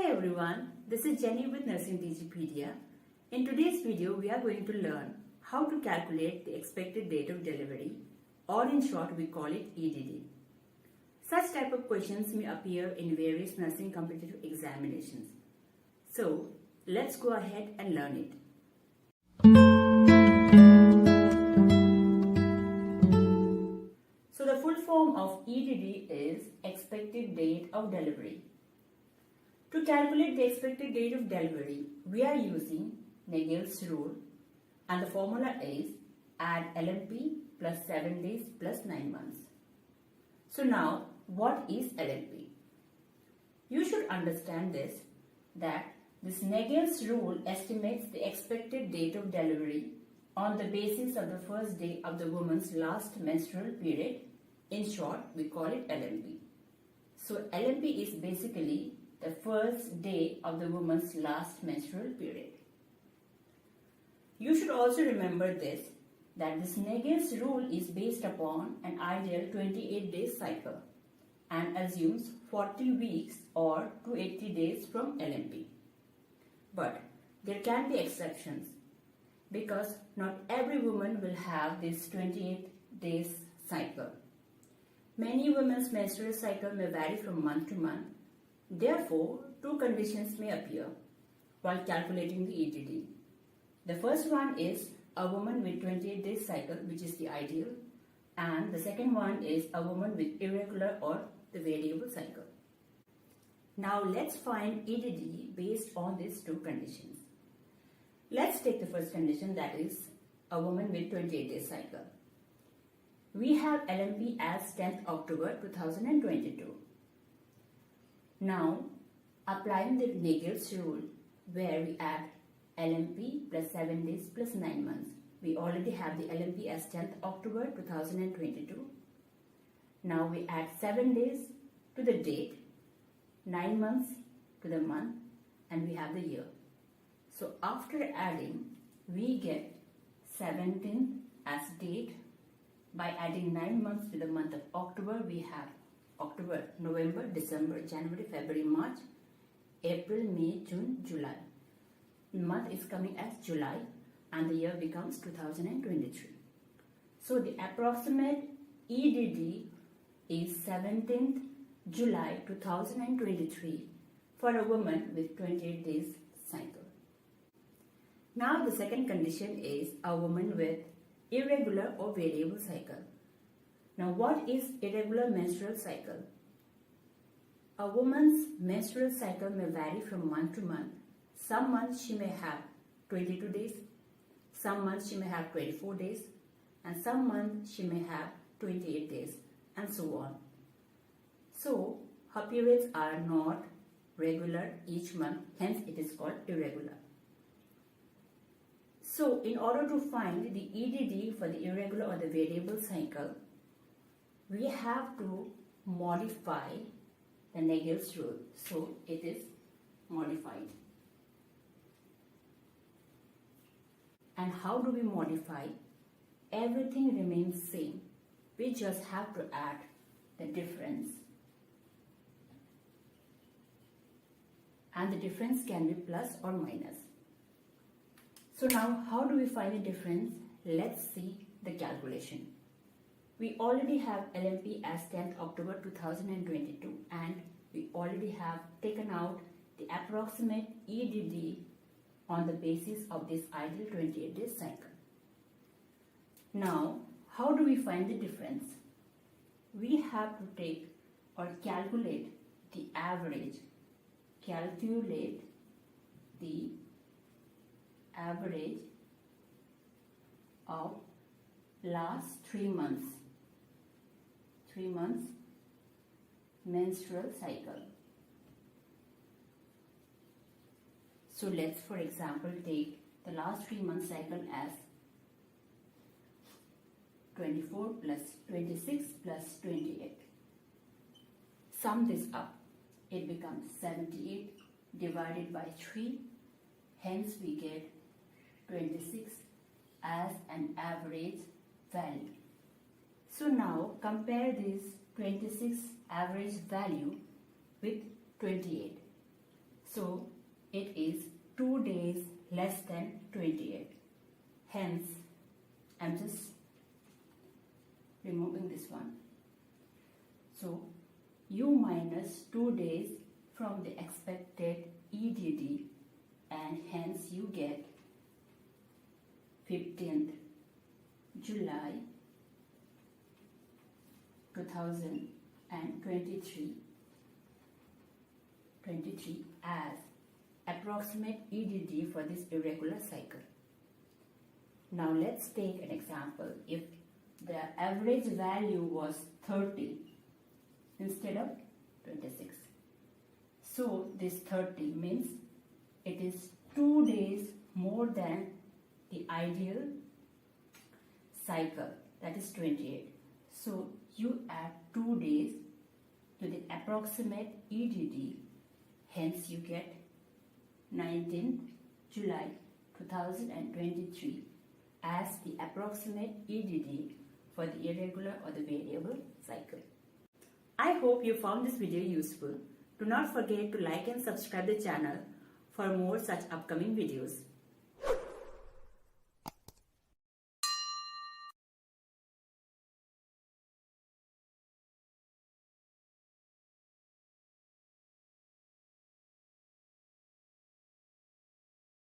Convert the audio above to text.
Hi everyone, this is Jenny with Nursing Digipedia. In today's video, we are going to learn how to calculate the expected date of delivery, or in short, we call it EDD. Such type of questions may appear in various nursing competitive examinations. So, let's go ahead and learn it. So, the full form of EDD is expected date of delivery. To calculate the expected date of delivery, we are using Nagele's rule, and the formula is add LMP plus 7 days plus 9 months. So now, what is LMP? You should understand that this Nagele's rule estimates the expected date of delivery on the basis of the first day of the woman's last menstrual period. In short, we call it LMP. So LMP is basically the first day of the woman's last menstrual period. You should also remember that this Nagele's rule is based upon an ideal 28-day cycle and assumes 40 weeks or 280 days from LMP. But there can be exceptions because not every woman will have this 28 days cycle. Many women's menstrual cycle may vary from month to month. Therefore, two conditions may appear while calculating the EDD. The first one is a woman with 28 days cycle, which is the ideal, and the second one is a woman with irregular or the variable cycle. Now let's find EDD based on these two conditions. Let's take the first condition, that is a woman with 28 days cycle. We have LMP as 10th October 2022. Now, applying the Nagele's rule where we add LMP plus 7 days plus 9 months. We already have the LMP as 10th October 2022. Now we add 7 days to the date, 9 months to the month, and we have the year. So after adding, we get 17th as date. By adding 9 months to the month of October, we have October, November, December, January, February, March, April, May, June, July. The month is coming as July and the year becomes 2023. So the approximate EDD is 17th July 2023 for a woman with 28 days cycle. Now the second condition is a woman with irregular or variable cycle. Now, what is irregular menstrual cycle? A woman's menstrual cycle may vary from month to month. Some months she may have 22 days, some months she may have 24 days, and some months she may have 28 days, and so on. So, her periods are not regular each month, hence it is called irregular. So, in order to find the EDD for the irregular or the variable cycle, we have to modify the Nagele's rule. So, it is modified. And how do we modify? Everything remains same. We just have to add the difference. And the difference can be plus or minus. So now, how do we find the difference? Let's see the calculation. We already have LMP as 10th October 2022 and we already have taken out the approximate EDD on the basis of this ideal 28-day cycle. Now, how do we find the difference? We have to take or calculate the average. Calculate the average of last 3 months. 3 months menstrual cycle. So let's for example take the last 3 months cycle as 24 plus 26 plus 28. Sum this up. It becomes 78 divided by 3. Hence we get 26 as an average value. So now compare this 26 average value with 28. So it is 2 days less than 28. Hence, I'm just removing this one. So you minus 2 days from the expected EDD, and hence you get 15th July 2023 as approximate EDD for this irregular cycle. Now let's take an example. If the average value was 30 instead of 26. So this 30 means it is 2 days more than the ideal cycle, that is 28. So you add 2 days to the approximate EDD, hence you get 19th July 2023 as the approximate EDD for the irregular or the variable cycle. I hope you found this video useful. Do not forget to like and subscribe the channel for more such upcoming videos.